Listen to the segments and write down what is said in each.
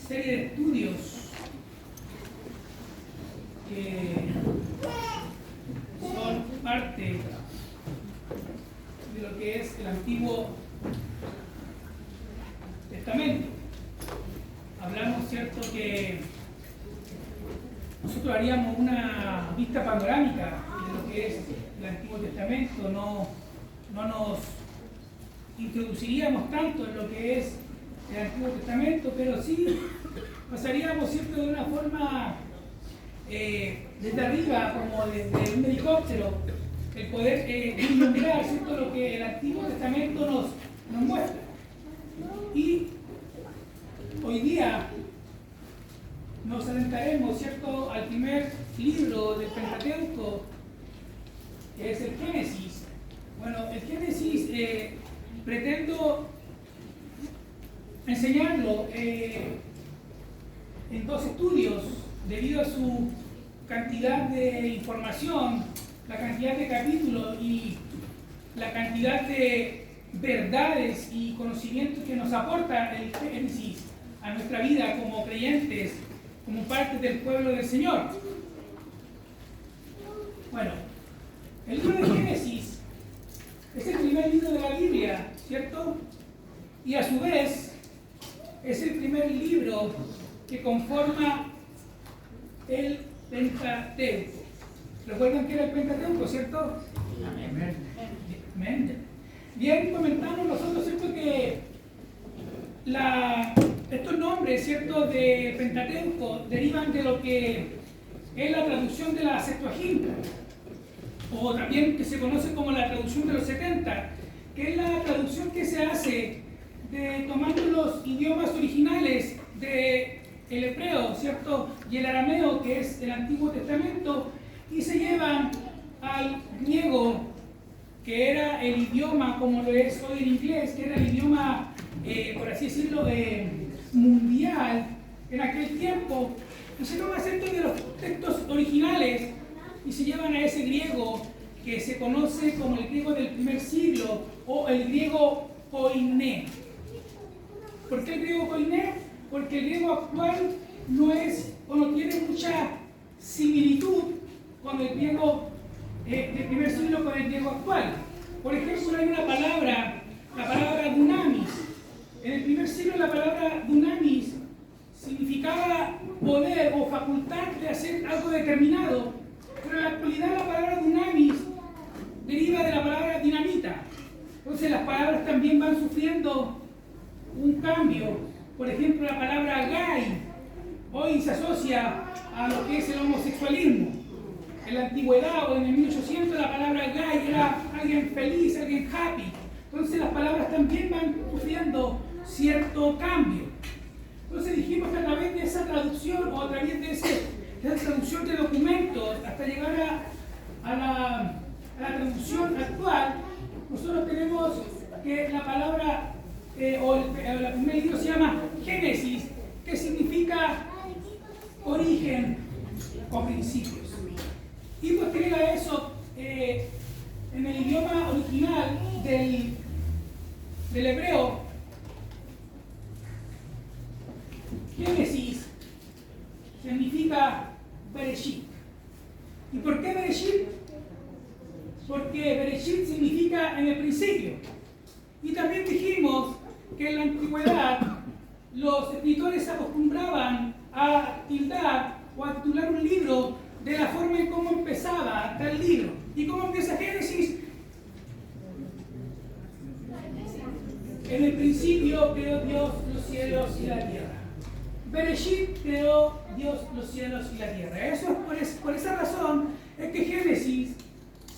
serie de estudios que son parte de lo que es el Antiguo Testamento. Hablamos, ¿cierto?, que nosotros haríamos una vista panorámica de lo que es el Antiguo Testamento, no nos introduciríamos tanto en lo que es el Antiguo Testamento, pero sí pasaríamos, ¿cierto?, de una forma desde arriba, como desde un helicóptero, el poder vislumbrar, ¿cierto?, lo que el Antiguo Testamento nos muestra. Y hoy día nos adentraremos, ¿cierto?, al primer libro del Pentateuco, que es el Génesis. Bueno, el Génesis pretendo enseñarlo en dos estudios, debido a su cantidad de información, la cantidad de capítulos y la cantidad de verdades y conocimientos que nos aporta el Génesis a nuestra vida como creyentes, como parte del pueblo del Señor. Bueno, el libro de Génesis es el primer libro de la Biblia, ¿cierto? Y a su vez es el primer libro que conforma el Pentateuco. ¿Recuerdan que era el Pentateuco, cierto? Amén. Bien, comentamos nosotros, ¿cierto?, que estos nombres, ¿cierto?, de Pentateuco derivan de lo que es la traducción de la Septuaginta, o también que se conoce como la traducción de los 70, que es la traducción que se hace tomando los idiomas originales del hebreo, ¿cierto?, y el arameo, que es el Antiguo Testamento, y se llevan al griego, que era el idioma, como lo es hoy el inglés, que era el idioma, por así decirlo, mundial en aquel tiempo, y se toma acento de los textos originales y se llevan a ese griego que se conoce como el griego del primer siglo, o el griego koiné. ¿Por qué el griego koiné? Porque el griego actual no es o no tiene mucha similitud con el griego del primer siglo con el griego actual. Por ejemplo, hay una palabra, la palabra dunamis. En el primer siglo la palabra dunamis significaba poder o facultad de hacer algo determinado, pero en la actualidad la palabra dunamis deriva de la palabra dinamita. Entonces las palabras también van sufriendo un cambio. Por ejemplo, la palabra gay hoy se asocia a lo que es el homosexualismo. En la antigüedad o en el 1800 la palabra gay era alguien feliz, alguien happy. Entonces las palabras también van sufriendo cierto cambio. Entonces dijimos que a través de esa traducción o a través de esa traducción de documentos hasta llegar a la traducción actual, nosotros tenemos que la palabra el primer libro se llama Génesis, que significa origen o principios. Y posterior a eso, en el idioma original del hebreo, Génesis significa Bereshit. ¿Y por qué Bereshit? Porque Bereshit significa en el principio. Y también dijimos que en la antigüedad los escritores se acostumbraban a tildar o a titular un libro de la forma en cómo empezaba tal libro. ¿Y cómo empieza Génesis? En el principio creó Dios los cielos y la tierra. Bereshit creó Dios los cielos y la tierra. Eso por esa razón es que Génesis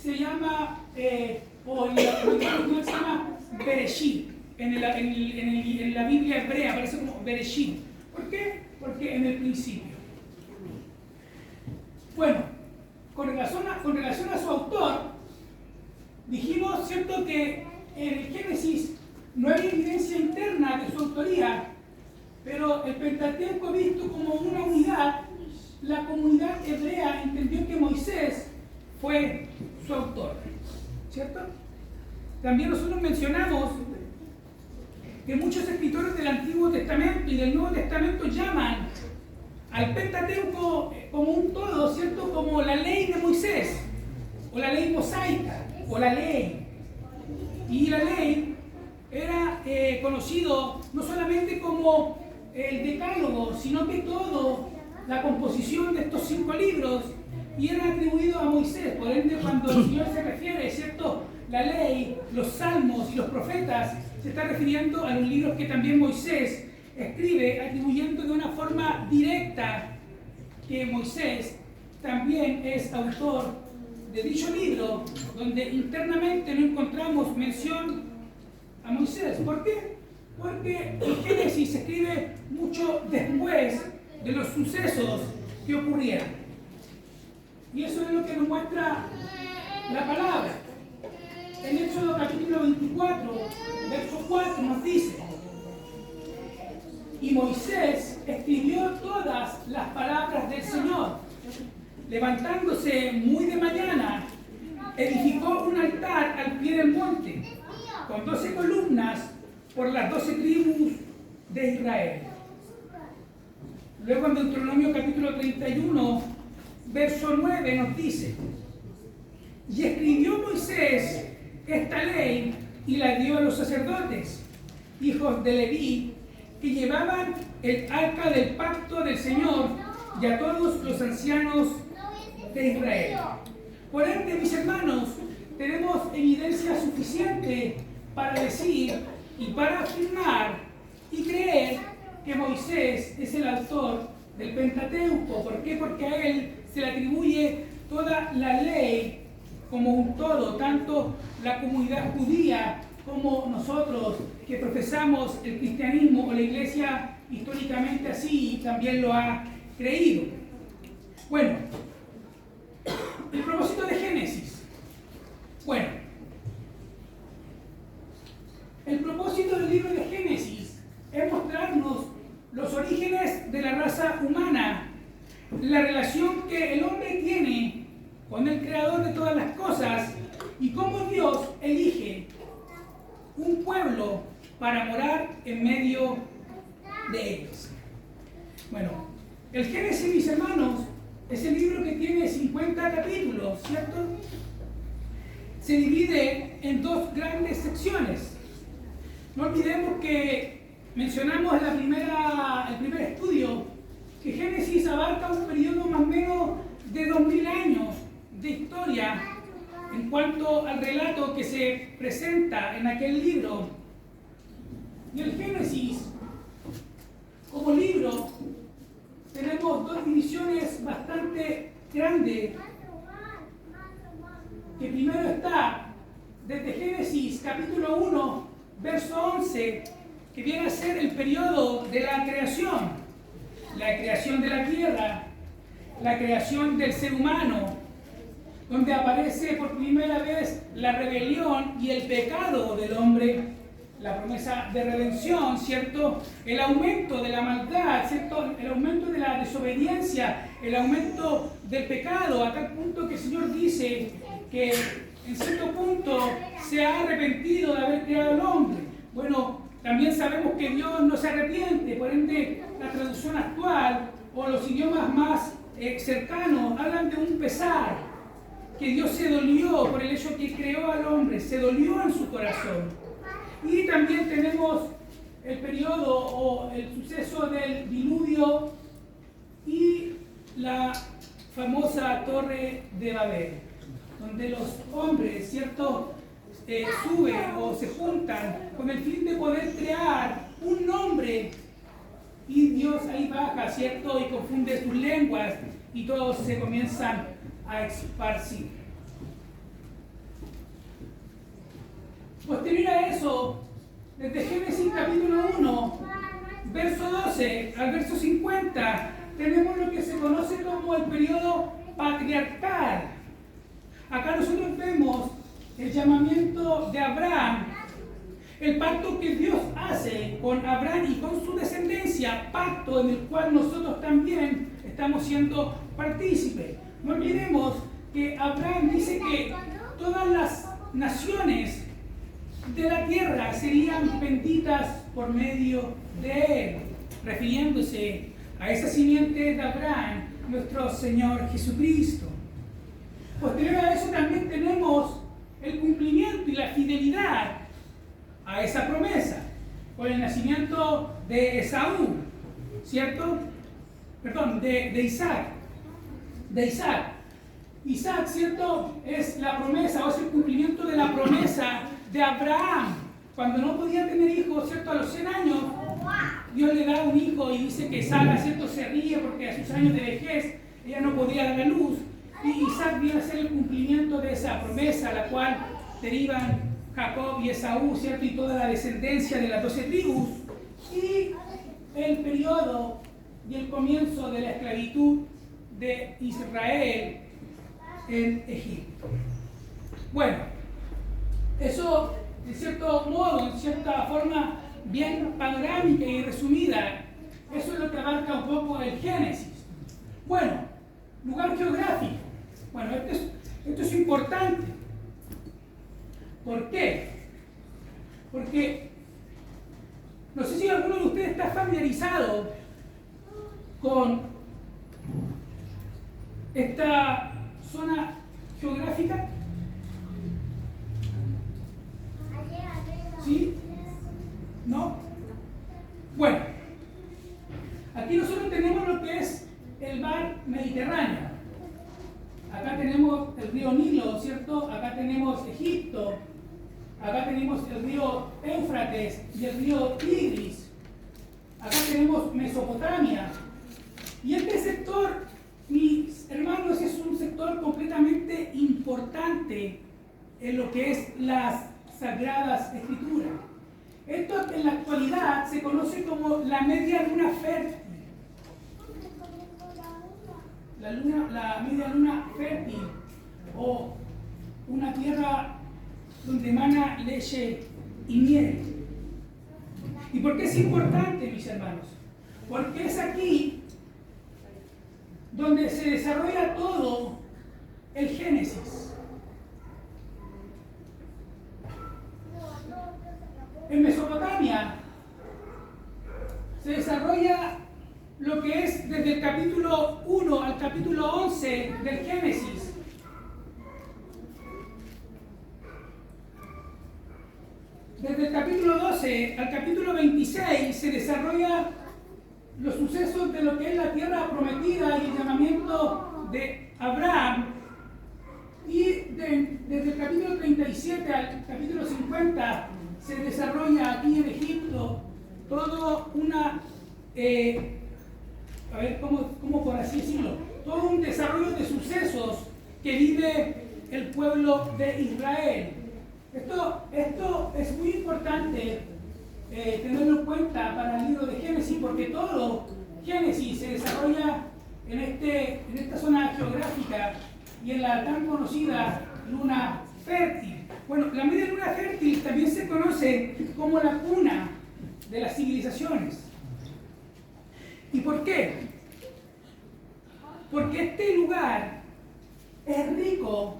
se llama, o en la original se llama Bereshit. En la Biblia hebrea aparece como Bereshit. ¿Por qué? Porque en el principio. Bueno, con relación a su autor, dijimos, ¿cierto?, que en el Génesis no hay evidencia interna de su autoría, pero el Pentateuco visto como una unidad, la comunidad hebrea entendió que Moisés fue su autor, ¿cierto? También nosotros mencionamos que muchos escritores del Antiguo Testamento y del Nuevo Testamento llaman al Pentateuco como un todo, ¿cierto? Como la ley de Moisés, o la ley mosaica, o la ley. Y la ley era conocido no solamente como el Decálogo, sino que toda la composición de estos 5 libros y era atribuido a Moisés. Por ende, cuando el Señor se refiere, ¿cierto?, la ley, los salmos y los profetas, se está refiriendo a los libros que también Moisés escribe, atribuyendo de una forma directa que Moisés también es autor de dicho libro, donde internamente no encontramos mención a Moisés. ¿Por qué? Porque el Génesis se escribe mucho después de los sucesos que ocurrieron. Y eso es lo que nos muestra la palabra. En Éxodo capítulo 24, verso 4 nos dice: y Moisés escribió todas las palabras del Señor. Levantándose muy de mañana, edificó un altar al pie del monte, con 12 columnas por las 12 tribus de Israel. Luego en Deuteronomio capítulo 31, verso 9 nos dice: y escribió Moisés esta ley y la dio a los sacerdotes, hijos de Leví, que llevaban el arca del pacto del Señor, y a todos los ancianos de Israel. Por ende, mis hermanos, tenemos evidencia suficiente para decir y para afirmar y creer que Moisés es el autor del Pentateuco. ¿Por qué? Porque a él se le atribuye toda la ley como un todo, tanto la comunidad judía como nosotros que profesamos el cristianismo, o la iglesia históricamente así también lo ha creído. Bueno, el propósito de Génesis. Bueno, el propósito del libro de Génesis es mostrarnos los orígenes de la raza humana, la relación que el hombre tiene con el creador de todas las cosas y cómo Dios elige un pueblo para morar en medio de ellos. Bueno, el Génesis, mis hermanos, es el libro que tiene 50 capítulos, ¿cierto? Se divide en 2 grandes secciones. No olvidemos que mencionamos el primer estudio, que Génesis abarca un periodo más o menos de 2000 años de historia en cuanto al relato que se presenta en aquel libro. Y el Génesis, como libro, tenemos 2 divisiones bastante grandes, que primero está desde Génesis capítulo 1, verso 11, que viene a ser el periodo de la creación de la tierra, la creación del ser humano, donde aparece por primera vez la rebelión y el pecado del hombre, la promesa de redención, ¿cierto? El aumento de la maldad, ¿cierto? El aumento de la desobediencia, el aumento del pecado, a tal punto que el Señor dice que en cierto punto se ha arrepentido de haber creado al hombre. Bueno, también sabemos que Dios no se arrepiente, por ende la traducción actual o los idiomas más cercanos hablan de un pesar, que Dios se dolió por el hecho que creó al hombre, se dolió en su corazón. Y también tenemos el periodo o el suceso del diluvio y la famosa Torre de Babel, donde los hombres, ¿cierto?, suben o se juntan con el fin de poder crear un nombre, y Dios ahí baja, ¿cierto?, y confunde sus lenguas y todos se comienzan a esparcir. Posterior a eso, desde Génesis capítulo 1, verso 12 al verso 50, tenemos lo que se conoce como el periodo patriarcal. Acá nosotros vemos el llamamiento de Abraham, el pacto que Dios hace con Abraham y con su descendencia, pacto en el cual nosotros también estamos siendo partícipes. No olvidemos que Abraham dice que todas las naciones de la tierra serían benditas por medio de él, refiriéndose a esa simiente de Abraham, nuestro Señor Jesucristo. Posterior a eso también tenemos el cumplimiento y la fidelidad a esa promesa, con el nacimiento de Esaú, ¿cierto? Perdón, de Isaac. De Isaac. Isaac, ¿cierto? Es la promesa, o es el cumplimiento de la promesa de Abraham. Cuando no podía tener hijos, ¿cierto? A los 100 años, Dios le da un hijo y dice que Sara, ¿cierto? Se ríe porque a sus años de vejez ella no podía dar a luz. Y Isaac viene a ser el cumplimiento de esa promesa, la cual derivan Jacob y Esaú, ¿cierto? Y toda la descendencia de las 12 tribus. Y el periodo y el comienzo de la esclavitud de Israel en Egipto. Bueno, eso de cierto modo, en cierta forma bien panorámica y resumida, eso es lo que abarca un poco el Génesis. Bueno, lugar geográfico. Bueno, esto es importante. ¿Por qué? Porque no sé si alguno de ustedes está familiarizado con esta zona geográfica. ¿Sí? ¿No? Bueno, aquí nosotros tenemos lo que es el mar Mediterráneo. Acá tenemos el río Nilo, ¿cierto? Acá tenemos Egipto. Acá tenemos el río Éufrates y el río Tigris. Acá tenemos Mesopotamia. Y este sector, mis hermanos, es un sector completamente importante en lo que es las Sagradas Escrituras. Esto en la actualidad se conoce como la media luna fértil. La media luna fértil, o una tierra donde emana leche y miel. ¿Y por qué es importante, mis hermanos? Porque es aquí donde se desarrolla todo el Génesis. En Mesopotamia se desarrolla lo que es desde el capítulo 1 al capítulo 11 del Génesis. Desde el capítulo 12 al capítulo 26 se desarrolla los sucesos de lo que es la tierra prometida y el llamamiento de Abraham. Y desde el capítulo 37 al capítulo 50 se desarrolla aquí en Egipto todo una, ¿cómo por así decirlo? Todo un desarrollo de sucesos que vive el pueblo de Israel. Esto es muy importante tenerlo en cuenta para el libro de Génesis, porque todo Génesis se desarrolla en esta zona geográfica y en la tan conocida luna fértil. Bueno, la media luna fértil también se conoce como la cuna de las civilizaciones. ¿Y por qué? Porque este lugar es rico,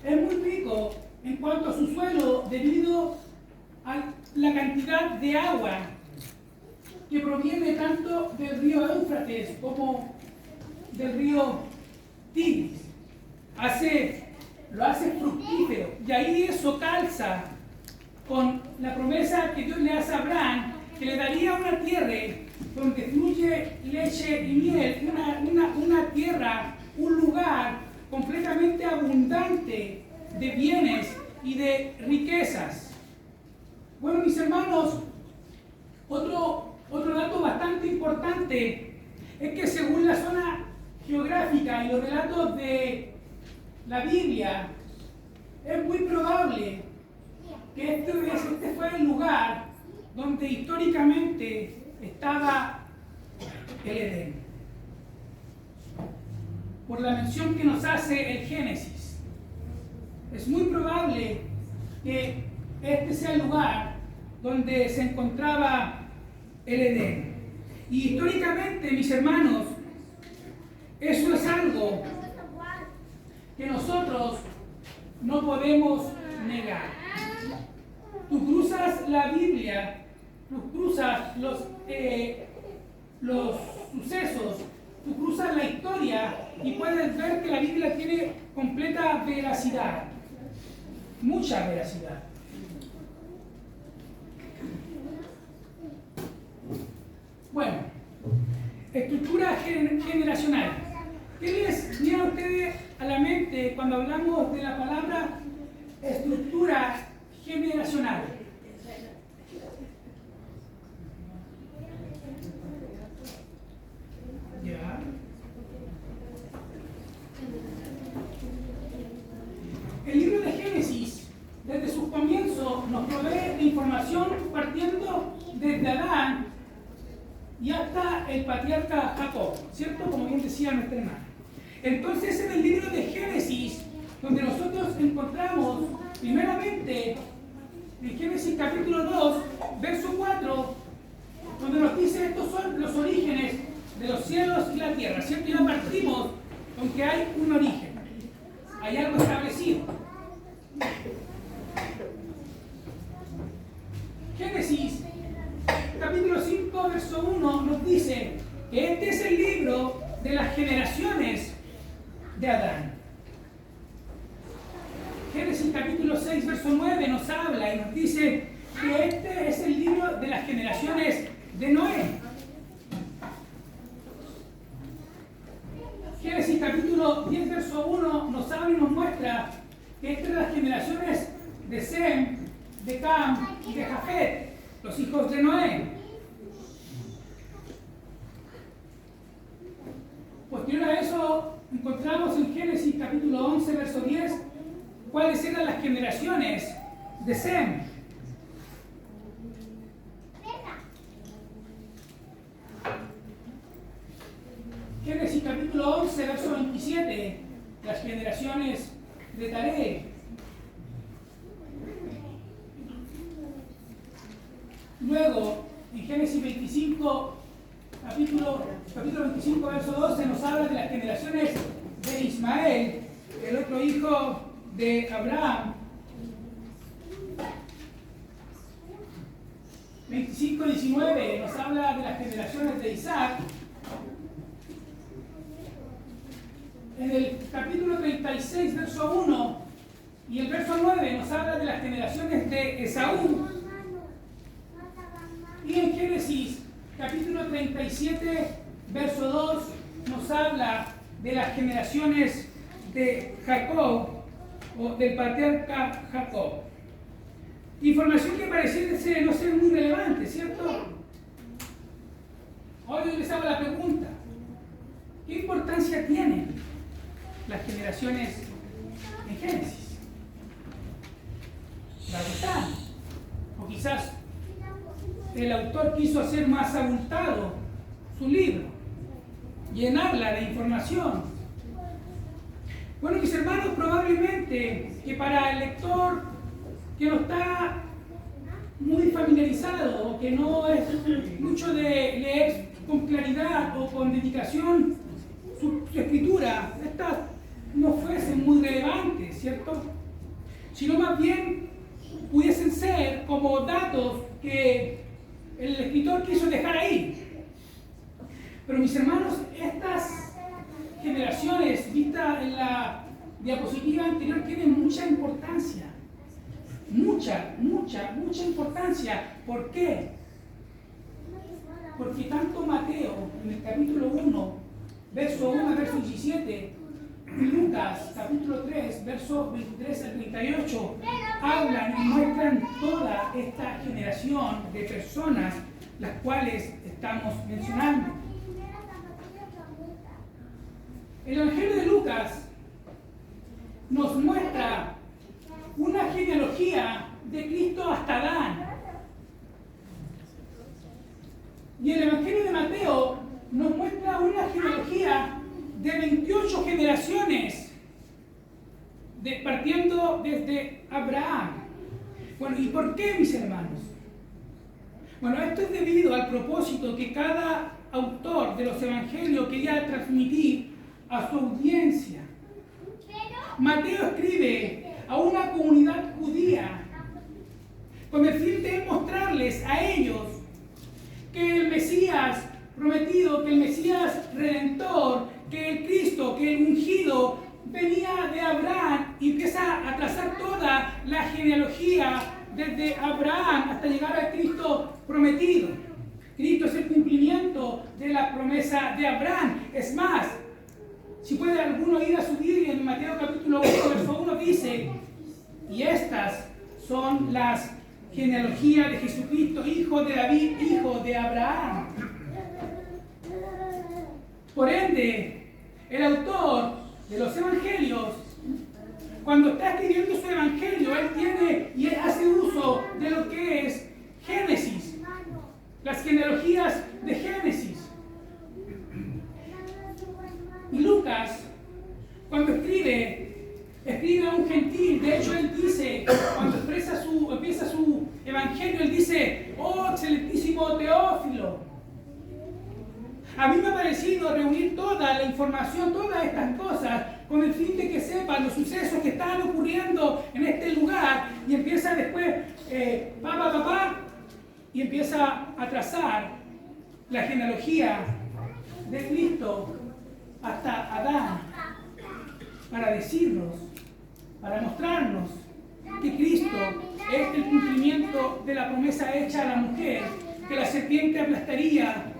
es muy rico en cuanto a su suelo debido a la cantidad de agua que proviene tanto del río Éufrates como del río Tigris. Lo hace fructífero, y ahí eso calza con la promesa que Dios le hace a Abraham, que le daría una tierra donde fluye leche y miel, una tierra, un lugar completamente abundante de bienes y de riquezas. Bueno, mis hermanos, otro dato bastante importante es que según la zona geográfica y los relatos de la Biblia, es muy probable que este fue el lugar donde históricamente estaba el Edén. Por la mención que nos hace el Génesis, es muy probable que este sea el lugar donde se encontraba el Edén. Y históricamente, mis hermanos, eso es algo que nosotros no podemos negar. Tú cruzas la Biblia tú cruzas los sucesos, tú cruzas la historia y puedes ver que la Biblia tiene completa veracidad, mucha veracidad. Bueno, estructura generacional. ¿Qué les viene a ustedes a la mente cuando hablamos de la palabra estructura generacional? Ya. El libro de Génesis, desde sus comienzos, nos provee de información partiendo desde Adán y hasta el patriarca Jacob, ¿cierto? Como bien decía nuestra hermana. Entonces, en el libro de Génesis, donde nosotros encontramos, primeramente, en Génesis capítulo 2, verso 4, donde nos dice estos son los orígenes de los cielos y la tierra, ¿cierto? Ya partimos con que hay un origen, hay algo establecido. Génesis capítulo 5, verso 1 nos dice que este es el libro de las generaciones de Adán. Génesis capítulo 6, verso 9 nos habla y nos dice que este es el libro de las generaciones de Noé. Génesis capítulo 10, verso 1 nos habla y nos muestra que estas son las generaciones de Sem, de Cam y de Jafet, los hijos de Noé. Posterior a eso, encontramos en Génesis capítulo 11, verso 10, cuáles eran las generaciones de Sem. Génesis capítulo 11, verso 27, las generaciones de Taré. Luego, en Génesis 25, capítulo 25, verso 12, nos habla de las generaciones de Ismael, el otro hijo de Abraham. 25, 19 nos habla de las generaciones de Isaac. En el capítulo 36, verso 1 y el verso 9 nos habla de las generaciones de Esaú. Y en Génesis capítulo 37, verso 2 nos habla de las generaciones de Jacob o del patriarca Jacob. Información que pareciera no ser muy relevante, ¿cierto? Hoy les hago la pregunta: ¿qué importancia tienen las generaciones en Génesis? La verdad, o quizás el autor quiso hacer más abultado su libro, llenarla de información. Bueno, mis hermanos, probablemente que para el lector que no está muy familiarizado o que no es mucho de leer con claridad o con dedicación su escritura, estas no fuesen muy relevantes, ¿cierto? Sino más bien pudiesen ser como datos que el escritor quiso dejar ahí. Pero mis hermanos, estas generaciones vistas en la diapositiva anterior tienen mucha importancia. Mucha importancia. ¿Por qué? Porque tanto Mateo, en el capítulo 1, verso 1 al verso 17, y Lucas, capítulo 3, verso 23 al 38, hablan y muestran toda esta generación de personas las cuales estamos mencionando. El Evangelio de Lucas nos muestra una genealogía de Cristo hasta Adán. Y el Evangelio de Mateo nos muestra una genealogía de 28 generaciones, partiendo desde Abraham. Bueno, ¿y por qué, mis hermanos? Bueno, esto es debido al propósito que cada autor de los evangelios quería transmitir a su audiencia. Mateo escribe a una comunidad judía con el fin de mostrarles a ellos que el Mesías prometido, que el Mesías redentor, que el Cristo, que el ungido venía de Abraham y empieza a trazar toda la genealogía desde Abraham hasta llegar al Cristo prometido. Cristo es el cumplimiento de la promesa de Abraham. Es más, si puede alguno ir a su Biblia, en Mateo capítulo 1, verso 1 dice: y estas son las genealogías de Jesucristo, hijo de David, hijo de Abraham. Por ende, el autor de los evangelios, cuando está escribiendo su evangelio, él tiene y él hace uso de lo que es Génesis, las genealogías de Génesis. Y Lucas, cuando escribe a un gentil. De hecho, él dice, cuando empieza su evangelio, él dice: oh, excelentísimo Teófilo, a mí me ha parecido reunir toda la información, todas estas cosas, con el fin de que sepan los sucesos que están ocurriendo en este lugar. Y empieza después, y empieza a trazar la genealogía de Cristo hasta Adán, para decirnos, para mostrarnos que Cristo es el cumplimiento de la promesa hecha a la mujer, que la serpiente aplastaría,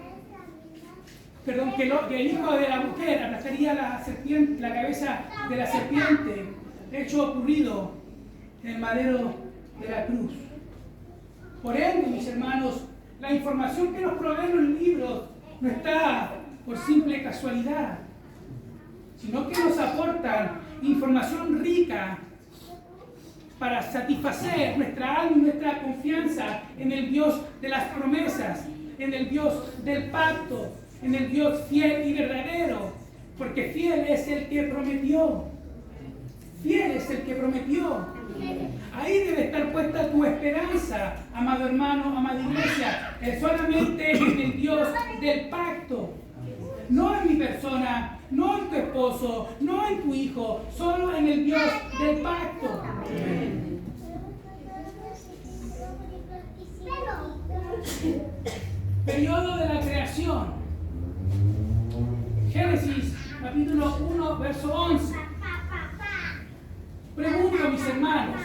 que el hijo de la mujer aplastaría la cabeza de la serpiente, hecho ocurrido en el madero de la cruz. Por ende, mis hermanos, la información que nos proveen los libros no está por simple casualidad, sino que nos aportan información rica para satisfacer nuestra alma y nuestra confianza en el Dios de las promesas, en el Dios del pacto, en el Dios fiel y verdadero, porque fiel es el que prometió. Fiel es el que prometió. Ahí debe estar puesta tu esperanza, amado hermano, amada iglesia, solamente en el Dios del pacto. No en mi persona, no en tu esposo, no en tu hijo, solo en el Dios del pacto. Periodo de la creación. Génesis capítulo 1, verso 11. Pregunto, mis hermanos,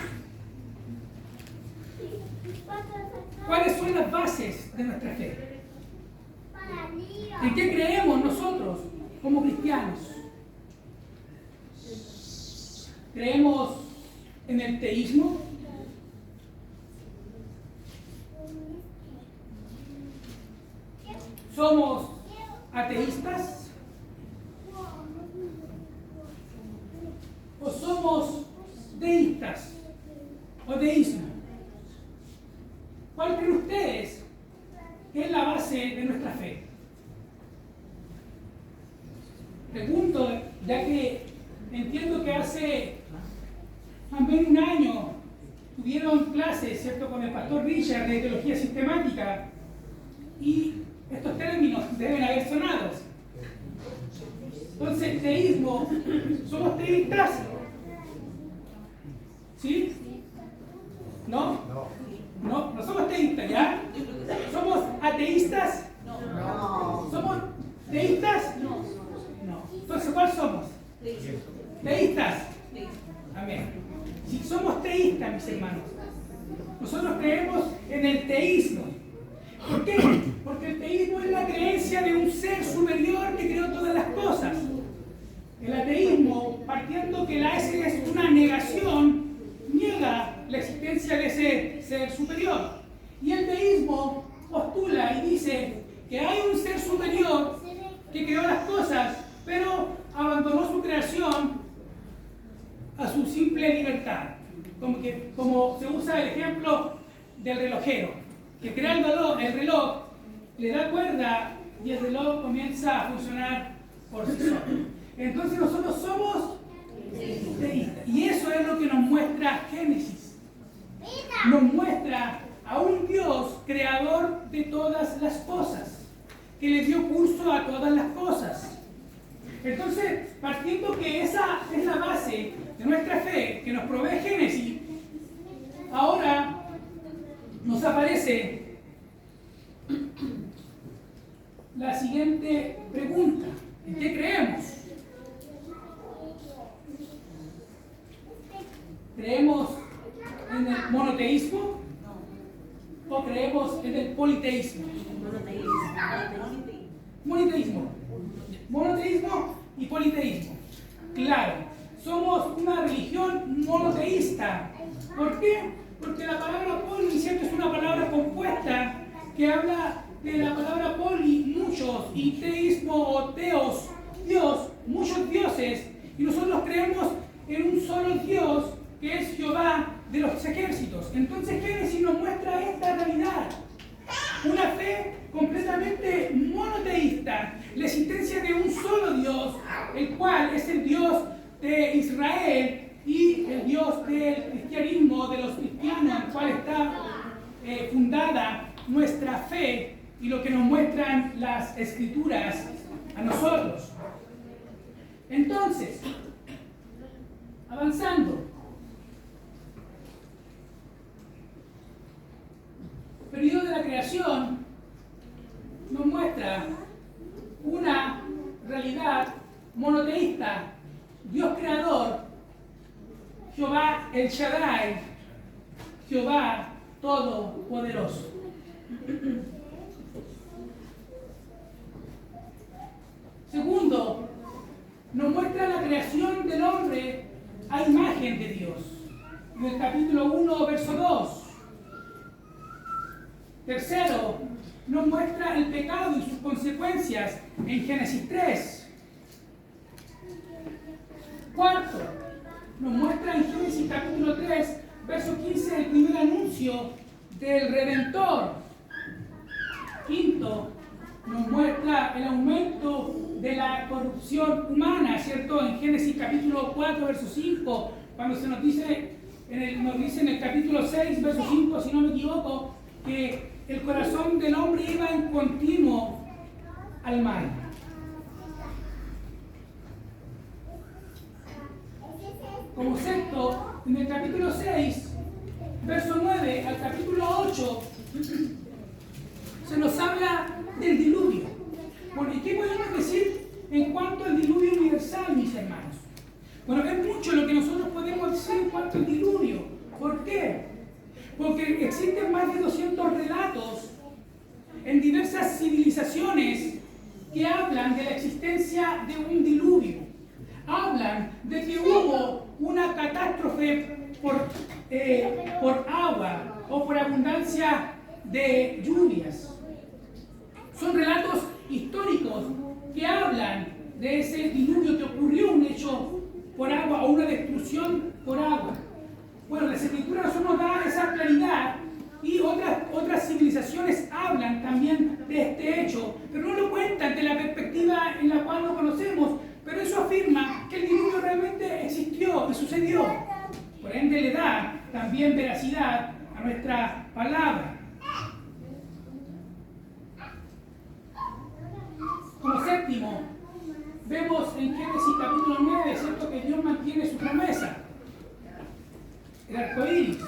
¿cuáles son las bases de nuestra fe? ¿En qué creemos nosotros como cristianos? ¿Creemos en el teísmo? ¿Somos ateístas? ¿O somos deístas o deísmo? ¿Cuál creen ustedes que es la base de nuestra fe? Pregunto, ya que entiendo que hace más o menos un año tuvieron clases, ¿cierto?, con el pastor Richard de teología sistemática, y estos términos deben haber sonado. Entonces, teísmo, ¿somos teístas? ¿Sí? ¿No? No somos teístas, ¿ya? ¿Somos ateístas? No. ¿Somos teístas? No. Entonces, ¿cuál somos? Teístas. Amén. Si somos teístas, mis hermanos, nosotros creemos en el teísmo. ¿Por qué? Porque el teísmo es la creencia de un ser superior que creó todas las cosas. El ateísmo, partiendo que la S es una negación, niega la existencia de ese ser superior. Y el teísmo postula y dice que hay un ser superior que creó las cosas, pero abandonó su creación a su simple libertad. Como se usa el ejemplo del relojero, que crea el reloj, le da cuerda y el reloj comienza a funcionar por sí solo. Entonces nosotros somos teístas. Y eso es lo que nos muestra Génesis. Nos muestra a un Dios creador de todas las cosas, que le dio curso a todas las cosas. Entonces, partiendo que esa es la base de nuestra fe, que nos provee Génesis, ahora nos aparece siguiente pregunta: ¿en qué creemos? ¿Creemos en el monoteísmo o creemos en el politeísmo? Monoteísmo. Monoteísmo y politeísmo. Claro, somos una religión monoteísta. ¿Por qué? Porque la palabra poli, ¿cierto?, es una palabra compuesta que habla de la palabra poli, muchos, y teísmo o teos, Dios, muchos dioses, y nosotros creemos en un solo Dios, que es Jehová de los ejércitos. Entonces Génesis nos muestra esta realidad: una fe completamente monoteísta, la existencia de un solo Dios, el cual es el Dios de Israel y el Dios del cristianismo, de los cristianos, en el cual está fundada nuestra fe y lo que nos muestran las escrituras a nosotros. Entonces, avanzando, el periodo de la creación nos muestra una realidad monoteísta: Dios creador, Jehová el Shaddai, Jehová todopoderoso. Segundo, nos muestra la creación del hombre a imagen de Dios, en el capítulo 1, verso 2. Tercero, nos muestra el pecado y sus consecuencias en Génesis 3. Cuarto, nos muestra en Génesis capítulo 3, verso 15, el primer anuncio del Redentor. Quinto, nos muestra el aumento de la corrupción humana, ¿cierto? En Génesis capítulo 4, verso 5, cuando se nos dice en el capítulo 6, verso 5, si no me equivoco, que el corazón del hombre iba en continuo al mal. Como sexto, en el capítulo 6, verso 9 al capítulo 8, se nos habla del diluvio. Bueno, ¿y qué podemos decir en cuanto al diluvio universal, mis hermanos? Bueno, es mucho lo que nosotros podemos decir en cuanto al diluvio. ¿Por qué? Porque existen más de 200 relatos en diversas civilizaciones que hablan de la existencia de un diluvio. Hablan de que hubo una catástrofe por agua o por abundancia de lluvias. Son relatos históricos que hablan de ese diluvio, que ocurrió un hecho por agua o una destrucción por agua. Bueno, las escrituras nos da esa claridad, y otras civilizaciones hablan también de este hecho, pero no lo cuentan de la perspectiva en la cual lo conocemos, pero eso afirma que el diluvio realmente existió y sucedió. Por ende, le da también veracidad a nuestra palabra. Como séptimo, vemos en Génesis capítulo 9, ¿cierto?, que Dios mantiene su promesa. El arco iris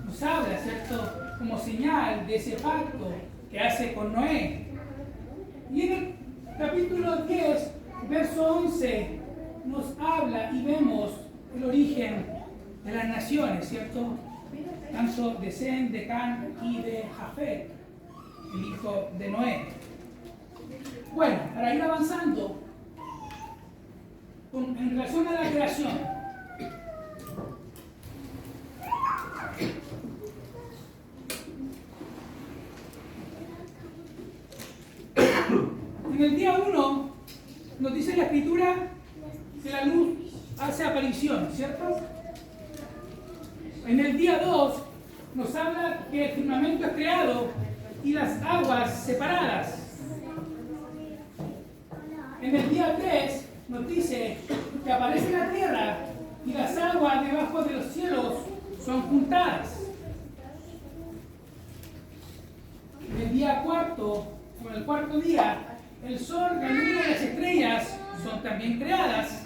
nos habla, ¿cierto?, como señal de ese pacto que hace con Noé. Y en el capítulo 10, verso 11, nos habla y vemos el origen de las naciones, ¿cierto?, tanto de Sem, de Can y de Jafet, el hijo de Noé. Bueno, para ir avanzando, en relación a la creación, en el día 1 nos dice la escritura que la luz hace aparición, ¿cierto? En el día 2 nos habla que el firmamento es creado y las aguas separadas. En el día 3 nos dice que aparece la tierra y las aguas debajo de los cielos son juntadas. En el día 4, o en el cuarto día, el sol, la luna y las estrellas son también creadas.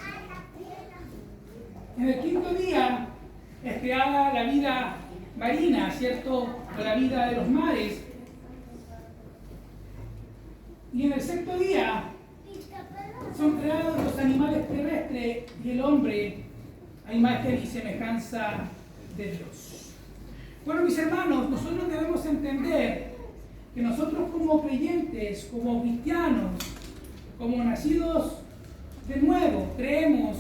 En el quinto día es creada la vida marina, ¿cierto?, o la vida de los mares. Y Y en el sexto día son creados los animales terrestres y el hombre a imagen y semejanza de Dios. Bueno, mis hermanos, nosotros debemos entender que nosotros como creyentes, como cristianos, como nacidos de nuevo, creemos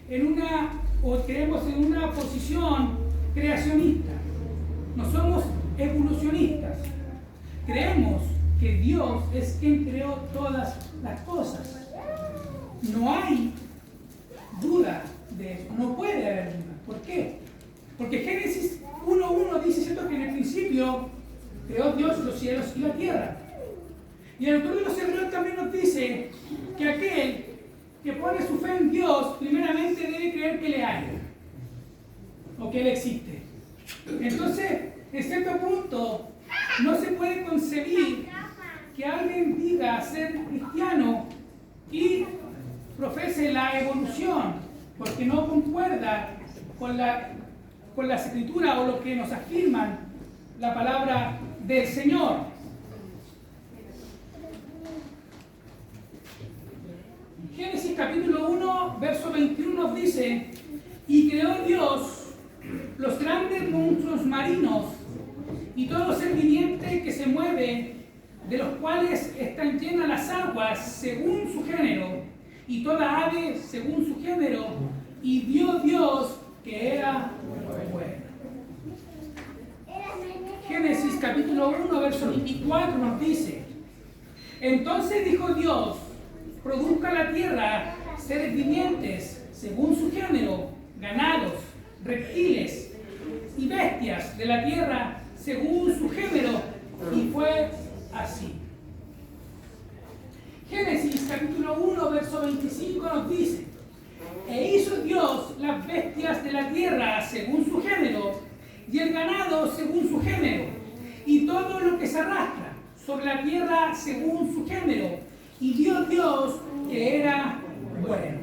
en una posición creacionista. No somos evolucionistas. Creemos que Dios es quien creó todas las cosas. No hay duda de eso, no puede haber duda. ¿Por qué? Porque Génesis 1:1 dice, ¿cierto?, que en el principio creó Dios los cielos y la tierra. Y el autor de los Hebreos también nos dice que aquel que pone su fe en Dios, primeramente debe creer que le hay, o que Él existe. Entonces, en cierto punto, no se puede concebir que alguien diga ser cristiano y profese la evolución, porque no concuerda con las escrituras o lo que nos afirman la palabra del Señor. Génesis capítulo 1, verso 21 nos dice: y creó Dios los grandes monstruos marinos y todo ser viviente que se mueve, de los cuales están llenas las aguas según su género, y toda ave según su género, y vio Dios que era bueno. Génesis capítulo 1, verso 24 nos dice: entonces dijo Dios, produzca la tierra seres vivientes según su género, ganados, reptiles y bestias de la tierra según su género, y fue así. Génesis capítulo 1, verso 25 nos dice: e hizo Dios las bestias de la tierra según su género, y el ganado según su género, y todo lo que se arrastra sobre la tierra según su género, y vio Dios que era bueno.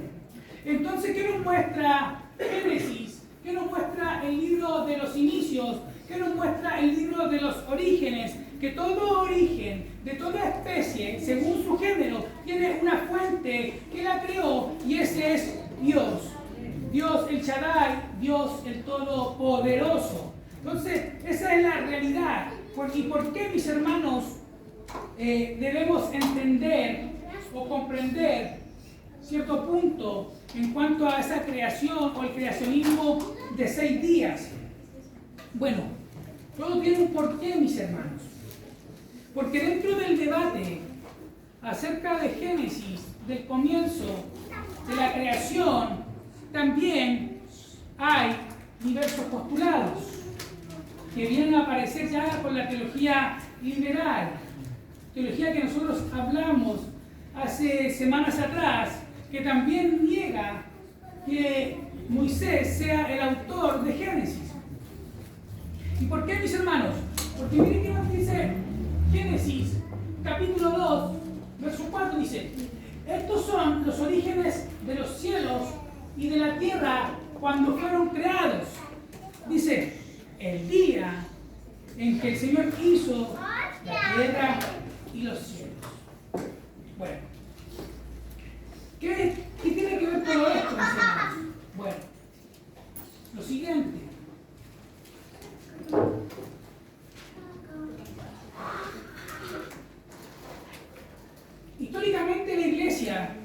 Entonces, ¿qué nos muestra Génesis? ¿Qué nos muestra el libro de los inicios? ¿Qué nos muestra el libro de los orígenes? Que todo origen de toda especie, según su género, tiene una fuente que la creó, y ese es Dios. Dios el Shaddai, Dios el Todopoderoso. Entonces, esa es la realidad. ¿Y por qué, mis hermanos, debemos entender o comprender cierto punto en cuanto a esa creación o el creacionismo de 6 días? Bueno, todo tiene un porqué, mis hermanos. Porque dentro del debate acerca de Génesis, del comienzo de la creación, también hay diversos postulados que vienen a aparecer ya con la teología liberal, teología que nosotros hablamos hace semanas atrás, que también niega que Moisés sea el autor de Génesis. ¿Y por qué, mis hermanos? Porque miren qué nos dice Génesis capítulo 2, verso 4, dice: estos son los orígenes de los cielos y de la tierra cuando fueron creados. Dice, el día en que el Señor hizo la tierra y los cielos. Bueno, ¿qué tiene que ver todo esto, mis hermanos? Bueno, lo siguiente. Históricamente la Iglesia,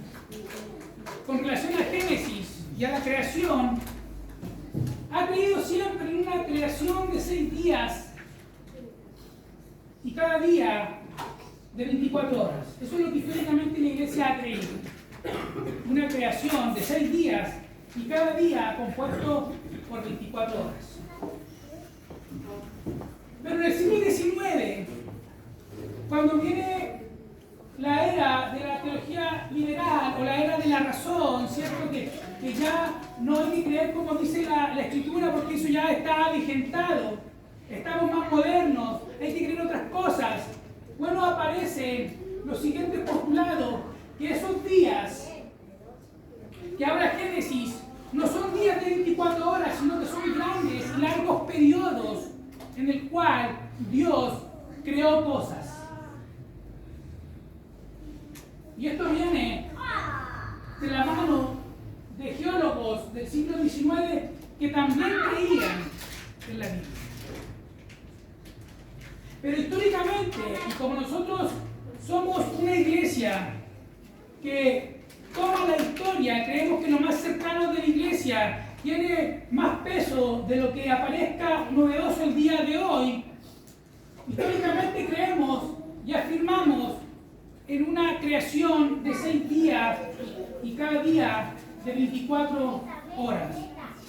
con relación a Génesis y a la creación, ha creído siempre en una creación de 6 días y cada día de 24 horas. Eso es lo que históricamente la Iglesia ha creído. Una creación de 6 días y cada día compuesto por 24 horas. Pero en el siglo XIX, cuando viene la era de la teología liberal o la era de la razón, ¿cierto? Que ya no hay que creer como dice la Escritura, porque eso ya está vigentado. Estamos más modernos, hay que creer otras cosas. Bueno, aparecen los siguientes postulados, que esos días que habla Génesis no son días de 24 horas, sino que son grandes, largos periodos en el cual Dios creó cosas. de la mano de geólogos del siglo XIX que también creían en la Biblia. Pero históricamente, y como nosotros somos una iglesia que toma la historia, creemos que lo más cercano de la iglesia tiene más peso de lo que aparezca novedoso el día de hoy, históricamente creemos y afirmamos en una creación de 6 días y cada día de 24 horas.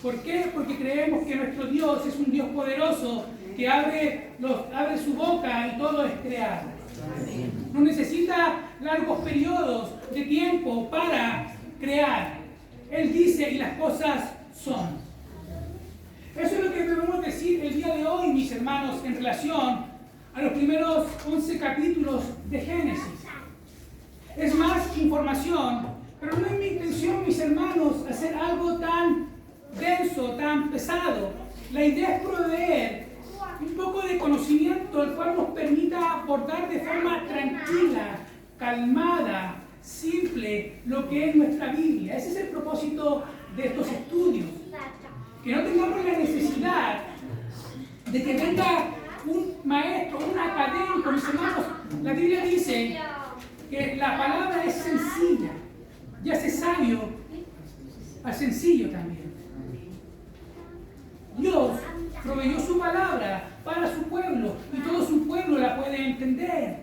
¿Por qué? Porque creemos que nuestro Dios es un Dios poderoso que abre su boca y todo es creado. No necesita largos periodos de tiempo para crear. Él dice y las cosas son. Eso es lo que debemos decir el día de hoy, mis hermanos, en relación a los primeros 11 capítulos de Génesis. Es más información, pero no es mi intención, mis hermanos, hacer algo tan denso, tan pesado. La idea es proveer un poco de conocimiento el cual nos permita abordar de forma tranquila, calmada, simple lo que es nuestra Biblia. Ese es el propósito de estos estudios. Que no tengamos la necesidad de que venga un maestro, un académico, mis hermanos. La Biblia dice que la palabra es sencilla y hace sabio al sencillo también. Dios proveyó su palabra para su pueblo y todo su pueblo la puede entender.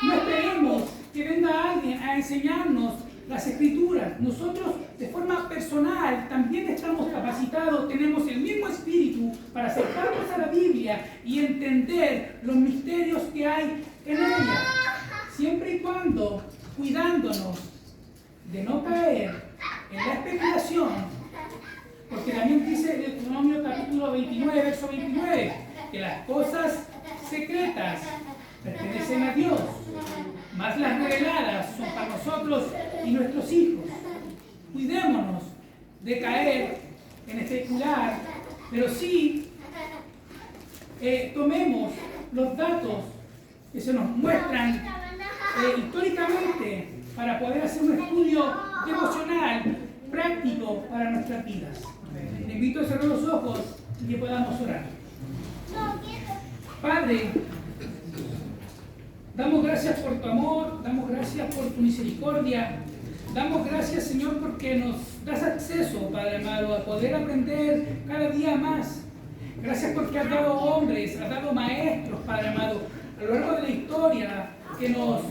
No esperemos que venga alguien a enseñarnos las escrituras. Nosotros de forma personal también estamos capacitados, tenemos el mismo espíritu para acercarnos a la Biblia y entender los misterios que hay en ella, siempre y cuando cuidándonos de no caer en la especulación. Porque también dice en Deuteronomio capítulo 29, verso 29, que las cosas secretas pertenecen a Dios, mas las reveladas son para nosotros y nuestros hijos. Cuidémonos de caer en especular, pero sí tomemos los datos que se nos muestran históricamente para poder hacer un estudio devocional práctico para nuestras vidas. Le invito a cerrar los ojos y que podamos orar. Padre, damos gracias por tu amor, damos gracias por tu misericordia, damos gracias, Señor, porque nos das acceso, Padre amado, a poder aprender cada día más. Gracias porque has dado hombres, has dado maestros, Padre amado, a lo largo de la historia que nos